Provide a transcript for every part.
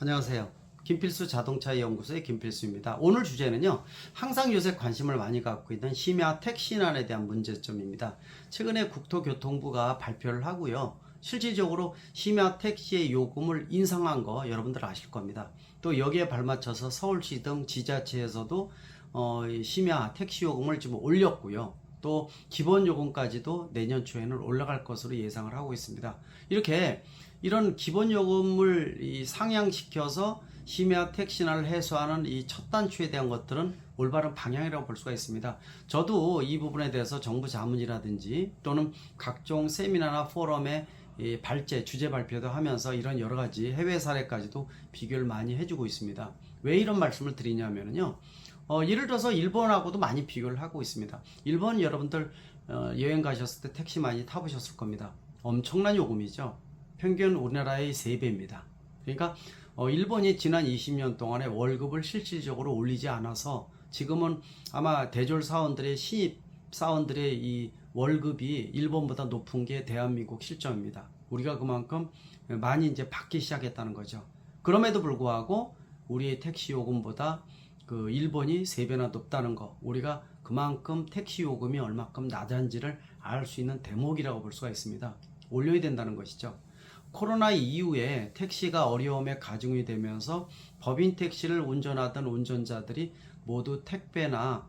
안녕하세요. 김필수 자동차 연구소의 김필수입니다. 오늘 주제는요, 항상 요새 관심을 많이 갖고 있는 심야 택시난에 대한 문제점입니다. 최근에 국토교통부가 발표를 하고요, 실질적으로 심야 택시의 요금을 인상한 거 여러분들 아실 겁니다. 또 여기에 발맞춰서 서울시 등 지자체에서도 심야 택시 요금을 좀 올렸고요. 또 기본 요금까지도 내년 초에는 올라갈 것으로 예상을 하고 있습니다. 이런 기본 요금을 상향시켜서 심야 택시난을 해소하는 이 첫 단추에 대한 것들은 올바른 방향이라고 볼 수가 있습니다. 저도 이 부분에 대해서 정부 자문이라든지 또는 각종 세미나나 포럼에 주제 발표도 하면서 이런 여러 가지 해외 사례까지도 비교를 많이 해주고 있습니다. 왜 이런 말씀을 드리냐면요. 예를 들어서 일본하고도 많이 비교를 하고 있습니다. 일본 여러분들 여행 가셨을 때 택시 많이 타보셨을 겁니다. 엄청난 요금이죠. 평균 우리나라의 3배입니다. 그러니까 일본이 지난 20년 동안에 월급을 실질적으로 올리지 않아서 지금은 아마 대졸 사원들의 신입 사원들의 이 월급이 일본보다 높은 게 대한민국 실정입니다. 우리가 그만큼 많이 이제 받기 시작했다는 거죠. 그럼에도 불구하고 우리의 택시 요금보다 그 일본이 3배나 높다는 거, 우리가 그만큼 택시 요금이 얼마큼 낮은지를 알 수 있는 대목이라고 볼 수가 있습니다. 올려야 된다는 것이죠. 코로나 이후에 택시가 어려움에 가중이 되면서 법인 택시를 운전하던 운전자들이 모두 택배나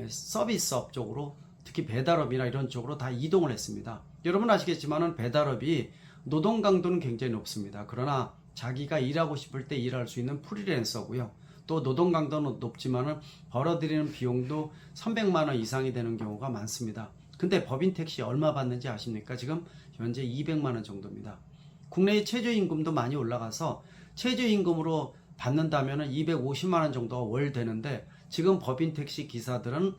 서비스업 쪽으로, 특히 배달업이나 이런 쪽으로 다 이동을 했습니다. 여러분 아시겠지만 배달업이 노동 강도는 굉장히 높습니다. 그러나 자기가 일하고 싶을 때 일할 수 있는 프리랜서고요. 또 노동 강도는 높지만 벌어들이는 비용도 300만 원 이상이 되는 경우가 많습니다. 근데 법인 택시 얼마 받는지 아십니까? 지금 현재 200만 원 정도입니다. 국내의 최저임금도 많이 올라가서 최저임금으로 받는다면 250만 원 정도가 월 되는데, 지금 법인 택시 기사들은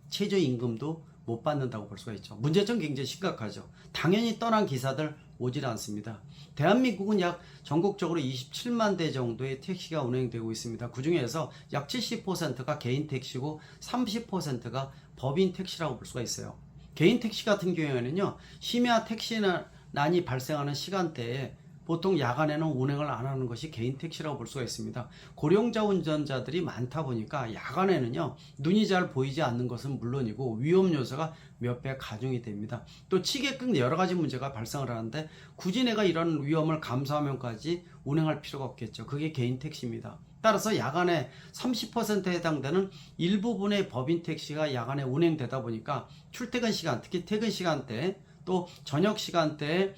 최저임금도 못 받는다고 볼 수가 있죠. 문제점 굉장히 심각하죠. 당연히 떠난 기사들 오질 않습니다. 대한민국은 약 전국적으로 27만 대 정도의 택시가 운행되고 있습니다. 그 중에서 약 70%가 개인 택시고 30%가 법인 택시라고 볼 수가 있어요. 개인 택시 같은 경우에는요, 심야 택시난이 발생하는 시간대에 보통 야간에는 운행을 안 하는 것이 개인 택시라고 볼 수가 있습니다. 고령자 운전자들이 많다 보니까 야간에는요, 눈이 잘 보이지 않는 것은 물론이고 위험 요소가 몇 배 가중이 됩니다. 또 취객 여러 가지 문제가 발생을 하는데 굳이 내가 이런 위험을 감수하면까지 운행할 필요가 없겠죠. 그게 개인 택시입니다. 따라서 야간에 30%에 해당되는 일부분의 법인 택시가 야간에 운행되다 보니까 출퇴근 시간, 특히 퇴근 시간대, 또 저녁 시간대에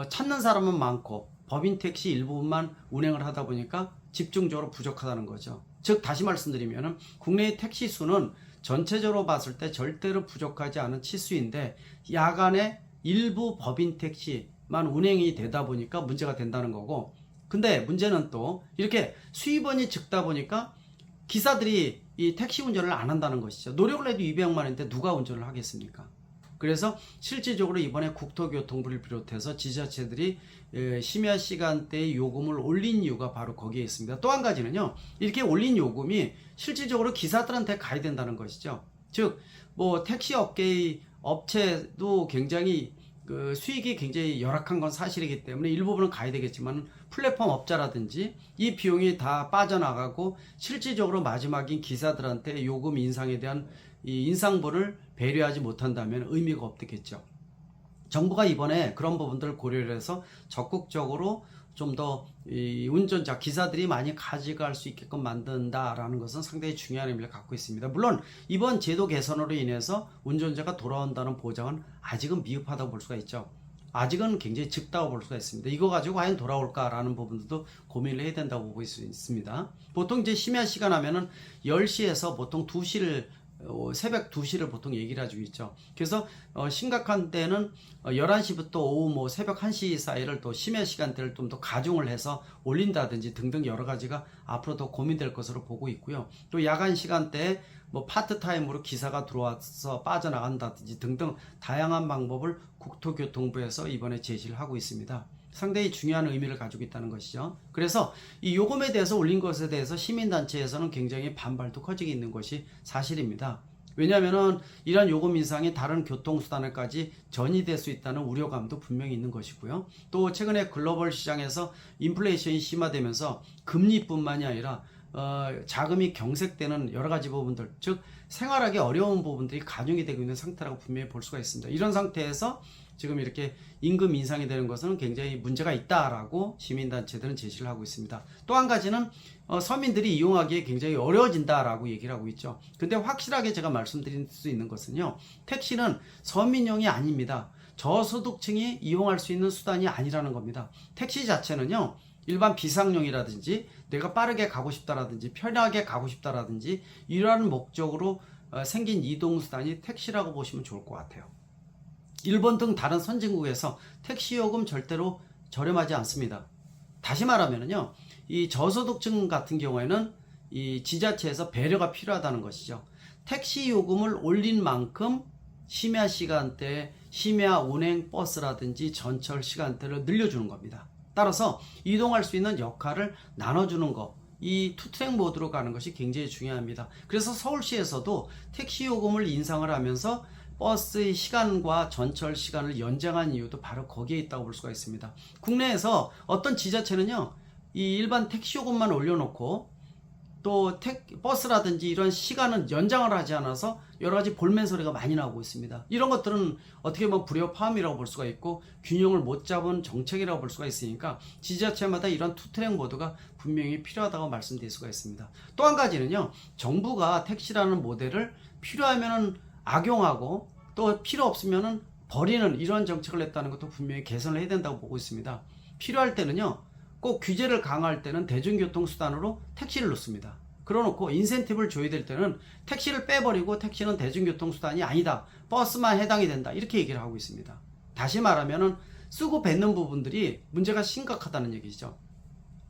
찾는 사람은 많고 법인 택시 일부분만 운행을 하다 보니까 집중적으로 부족하다는 거죠. 즉 다시 말씀드리면 국내의 택시 수는 전체적으로 봤을 때 절대로 부족하지 않은 치수인데, 야간에 일부 법인 택시만 운행이 되다 보니까 문제가 된다는 거고, 근데 문제는 또 이렇게 수입원이 적다 보니까 기사들이 이 택시 운전을 안 한다는 것이죠. 노력을 해도 200만 원인데 누가 운전을 하겠습니까? 그래서 실질적으로 이번에 국토교통부를 비롯해서 지자체들이 심야 시간대의 요금을 올린 이유가 바로 거기에 있습니다. 또 한 가지는요, 이렇게 올린 요금이 실질적으로 기사들한테 가야 된다는 것이죠. 즉 택시 업계의 업체도 굉장히 수익이 굉장히 열악한 건 사실이기 때문에 일부분은 가야 되겠지만, 플랫폼 업자라든지 이 비용이 다 빠져나가고 실질적으로 마지막인 기사들한테 요금 인상에 대한 이 인상분을 배려하지 못한다면 의미가 없겠죠. 정부가 이번에 그런 부분들을 고려를 해서 적극적으로 좀 더 운전자, 기사들이 많이 가져갈 수 있게끔 만든다라는 것은 상당히 중요한 의미를 갖고 있습니다. 물론 이번 제도 개선으로 인해서 운전자가 돌아온다는 보장은 아직은 미흡하다고 볼 수가 있죠. 아직은 굉장히 적다고 볼 수가 있습니다. 이거 가지고 과연 돌아올까라는 부분들도 고민을 해야 된다고 보고 있습니다. 보통 이제 심야 시간 하면은 10시에서 보통 2시를 새벽 2시를 보통 얘기를 해주고 있죠. 그래서 심각한 때는 11시부터 오후 새벽 1시 사이를 또 심야 시간대를 좀 더 가중을 해서 올린다든지 등등 여러 가지가 앞으로 더 고민될 것으로 보고 있고요. 또 야간 시간대에 파트타임으로 기사가 들어와서 빠져나간다든지 등등 다양한 방법을 국토교통부에서 이번에 제시를 하고 있습니다. 상당히 중요한 의미를 가지고 있다는 것이죠. 그래서 이 요금에 대해서 올린 것에 대해서 시민단체에서는 굉장히 반발도 커지고 있는 것이 사실입니다. 왜냐하면 이러한 요금 인상이 다른 교통수단에까지 전이될 수 있다는 우려감도 분명히 있는 것이고요. 또 최근에 글로벌 시장에서 인플레이션이 심화되면서 금리뿐만이 아니라 자금이 경색되는 여러 가지 부분들, 즉 생활하기 어려운 부분들이 가중이 되고 있는 상태라고 분명히 볼 수가 있습니다. 이런 상태에서 지금 이렇게 임금 인상이 되는 것은 굉장히 문제가 있다라고 시민단체들은 제시를 하고 있습니다. 또 한 가지는 서민들이 이용하기에 굉장히 어려워진다라고 얘기를 하고 있죠. 근데 확실하게 제가 말씀드릴 수 있는 것은요, 택시는 서민용이 아닙니다. 저소득층이 이용할 수 있는 수단이 아니라는 겁니다. 택시 자체는요, 일반 비상용이라든지 내가 빠르게 가고 싶다라든지 편하게 가고 싶다라든지 이러한 목적으로 생긴 이동수단이 택시라고 보시면 좋을 것 같아요. 일본 등 다른 선진국에서 택시 요금 절대로 저렴하지 않습니다. 다시 말하면요, 이 저소득층 같은 경우에는 이 지자체에서 배려가 필요하다는 것이죠. 택시 요금을 올린 만큼 심야 시간대에 심야 운행 버스라든지 전철 시간대를 늘려주는 겁니다. 따라서 이동할 수 있는 역할을 나눠주는 것, 이 투트랙 모드로 가는 것이 굉장히 중요합니다. 그래서 서울시에서도 택시 요금을 인상을 하면서 버스의 시간과 전철 시간을 연장한 이유도 바로 거기에 있다고 볼 수가 있습니다. 국내에서 어떤 지자체는요, 이 일반 택시 요금만 올려놓고 또 버스라든지 이런 시간은 연장을 하지 않아서 여러 가지 볼멘 소리가 많이 나오고 있습니다. 이런 것들은 어떻게 보면 불협화음이라고 볼 수가 있고 균형을 못 잡은 정책이라고 볼 수가 있으니까 지자체마다 이런 투트랙 모드가 분명히 필요하다고 말씀드릴 수가 있습니다. 또 한 가지는요, 정부가 택시라는 모델을 필요하면 악용하고 또 필요 없으면 버리는 이런 정책을 냈다는 것도 분명히 개선을 해야 된다고 보고 있습니다. 필요할 때는요, 꼭 규제를 강화할 때는 대중교통수단으로 택시를 놓습니다. 그러놓고 인센티브를 줘야 될 때는 택시를 빼버리고 택시는 대중교통수단이 아니다, 버스만 해당이 된다, 이렇게 얘기를 하고 있습니다. 다시 말하면 쓰고 뱉는 부분들이 문제가 심각하다는 얘기죠.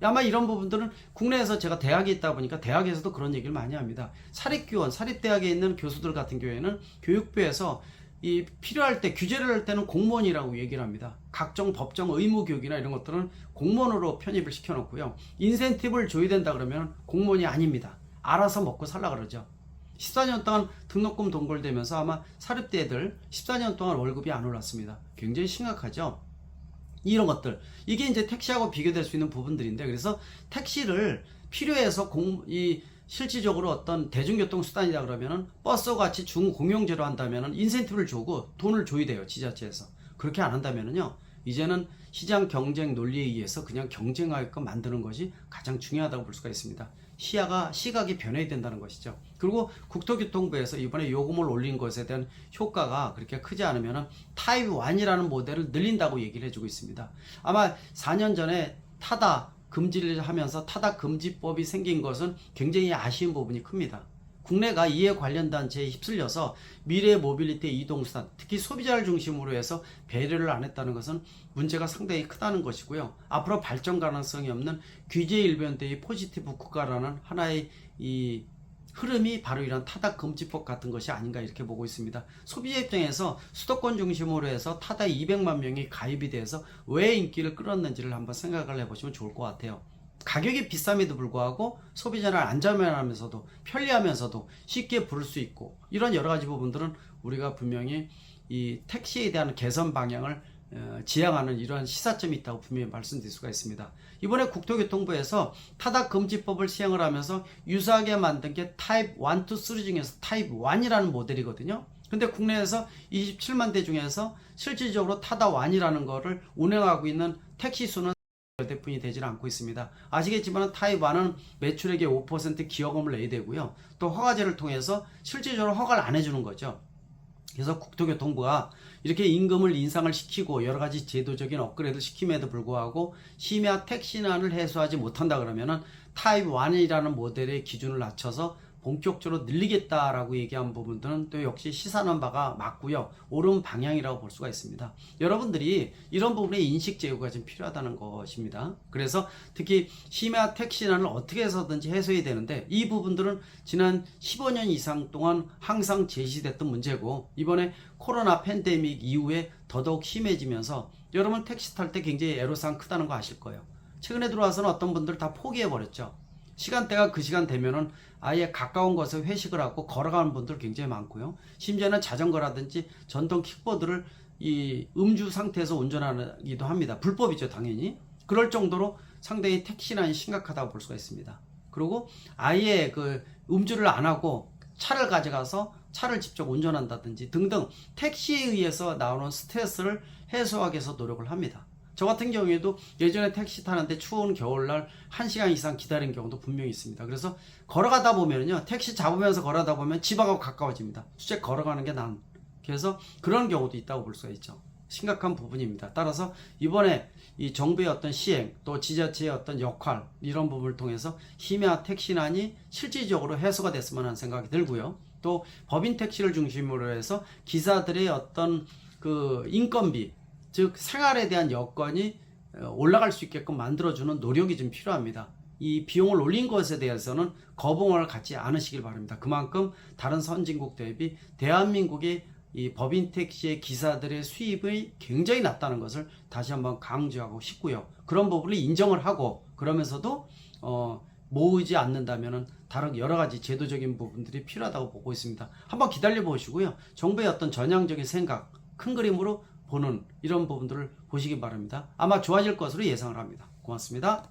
아마 이런 부분들은 국내에서 제가 대학에 있다 보니까 대학에서도 그런 얘기를 많이 합니다. 사립교원, 사립대학에 있는 교수들 같은 경우에는 교육부에서 이 필요할 때 규제를 할 때는 공무원이라고 얘기를 합니다. 각종 법정 의무교육이나 이런 것들은 공무원으로 편입을 시켜놓고요, 인센티브를 줘야 된다 그러면 공무원이 아닙니다. 알아서 먹고 살라 그러죠. 14년 동안 등록금 동결되면서 아마 사립대 애들 14년 동안 월급이 안 올랐습니다. 굉장히 심각하죠. 이런 것들, 이게 이제 택시하고 비교될 수 있는 부분들인데, 그래서 택시를 필요해서 실질적으로 어떤 대중교통 수단이다 그러면은 버스와 같이 중공용제로 한다면은 인센티브를 주고 돈을 줘야 돼요, 지자체에서. 그렇게 안 한다면은요, 이제는 시장 경쟁 논리에 의해서 그냥 경쟁하게끔 만드는 것이 가장 중요하다고 볼 수가 있습니다. 시각이 변해야 된다는 것이죠. 그리고 국토교통부에서 이번에 요금을 올린 것에 대한 효과가 그렇게 크지 않으면 타입 1이라는 모델을 늘린다고 얘기를 해주고 있습니다. 아마 4년 전에 타다 금지를 하면서 타다 금지법이 생긴 것은 굉장히 아쉬운 부분이 큽니다. 국내가 이에 관련 단체에 휩쓸려서 미래 모빌리티 이동수단, 특히 소비자를 중심으로 해서 배려를 안 했다는 것은 문제가 상당히 크다는 것이고요. 앞으로 발전 가능성이 없는 규제 일변도의 포지티브 국가라는 하나의 이 흐름이 바로 이런 타다 금지법 같은 것이 아닌가 이렇게 보고 있습니다. 소비자 입장에서 수도권 중심으로 해서 타다 200만 명이 가입이 돼서 왜 인기를 끌었는지를 한번 생각을 해보시면 좋을 것 같아요. 가격이 비쌈에도 불구하고 소비자를 안전하면서도 편리하면서도 쉽게 부를 수 있고, 이런 여러 가지 부분들은 우리가 분명히 이 택시에 대한 개선 방향을 지향하는 이러한 시사점이 있다고 분명히 말씀드릴 수가 있습니다. 이번에 국토교통부에서 타다 금지법을 시행을 하면서 유사하게 만든 게 타입 1, 2, 3 중에서 타입 1이라는 모델이거든요. 근데 국내에서 27만 대 중에서 실질적으로 타다 1이라는 거를 운행하고 있는 택시 수는 몇 대뿐이 되지는 않고 있습니다. 아시겠지만 타입 1은 매출액의 5% 기여금을 내야 되고요, 또 허가제를 통해서 실질적으로 허가를 안 해주는 거죠. 그래서 국토교통부가 이렇게 임금을 인상을 시키고 여러 가지 제도적인 업그레이드를 시킴에도 불구하고 심야 택시난을 해소하지 못한다 그러면은 타입 1이라는 모델의 기준을 낮춰서 본격적으로 늘리겠다라고 얘기한 부분들은 또 역시 시사하는 바가 맞고요, 옳은 방향이라고 볼 수가 있습니다. 여러분들이 이런 부분에 인식 제고가 좀 필요하다는 것입니다. 그래서 특히 심야 택시난을 어떻게 해서든지 해소해야 되는데, 이 부분들은 지난 15년 이상 동안 항상 제시됐던 문제고, 이번에 코로나 팬데믹 이후에 더더욱 심해지면서 여러분 택시 탈 때 굉장히 애로사항 크다는 거 아실 거예요. 최근에 들어와서는 어떤 분들 다 포기해버렸죠. 시간대가 그 시간 되면은 아예 가까운 곳에 회식을 하고 걸어가는 분들 굉장히 많고요. 심지어는 자전거라든지 전동 킥보드를 이 음주 상태에서 운전하기도 합니다. 불법이죠, 당연히. 그럴 정도로 상당히 택시난이 심각하다고 볼 수가 있습니다. 그리고 아예 그 음주를 안 하고 차를 가져가서 차를 직접 운전한다든지 등등 택시에 의해서 나오는 스트레스를 해소하기 위해서 노력을 합니다. 저 같은 경우에도 예전에 택시 타는데 추운 겨울날 1시간 이상 기다린 경우도 분명히 있습니다. 그래서 걸어가다 보면요, 택시 잡으면서 걸어가다 보면 집하고 가까워집니다. 수직 걸어가는 게 나은. 그래서 그런 경우도 있다고 볼 수가 있죠. 심각한 부분입니다. 따라서 이번에 이 정부의 어떤 시행, 또 지자체의 어떤 역할, 이런 부분을 통해서 심야 택시난이 실질적으로 해소가 됐으면 하는 생각이 들고요. 또 법인 택시를 중심으로 해서 기사들의 어떤 그 인건비, 즉 생활에 대한 여건이 올라갈 수 있게끔 만들어주는 노력이 좀 필요합니다. 이 비용을 올린 것에 대해서는 거부감을 갖지 않으시길 바랍니다. 그만큼 다른 선진국 대비 대한민국의 이 법인 택시의 기사들의 수입이 굉장히 낮다는 것을 다시 한번 강조하고 싶고요. 그런 부분을 인정을 하고, 그러면서도 모으지 않는다면은 다른 여러 가지 제도적인 부분들이 필요하다고 보고 있습니다. 한번 기다려 보시고요. 정부의 어떤 전향적인 생각, 큰 그림으로 보는 이런 부분들을 보시기 바랍니다. 아마 좋아질 것으로 예상을 합니다. 고맙습니다.